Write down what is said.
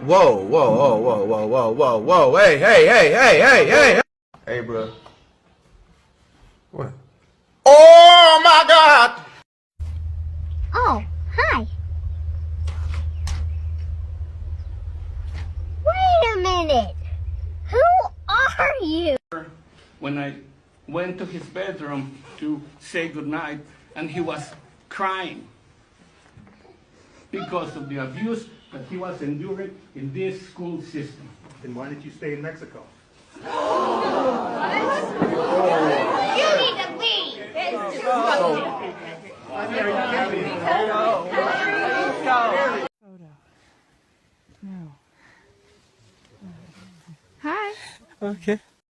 Whoa, whoa, whoa, whoa, whoa, whoa, whoa, whoa, hey, hey, hey, hey, hey, hey. Hey, bro. What? Oh, my God! Oh, hi. Wait a minute. Who are you? When I went to his bedroom to say goodnight, and he was crying because of the abuse that he was enduring in this school system. Then why did you stay in Mexico? You need to leave. Hi. Okay.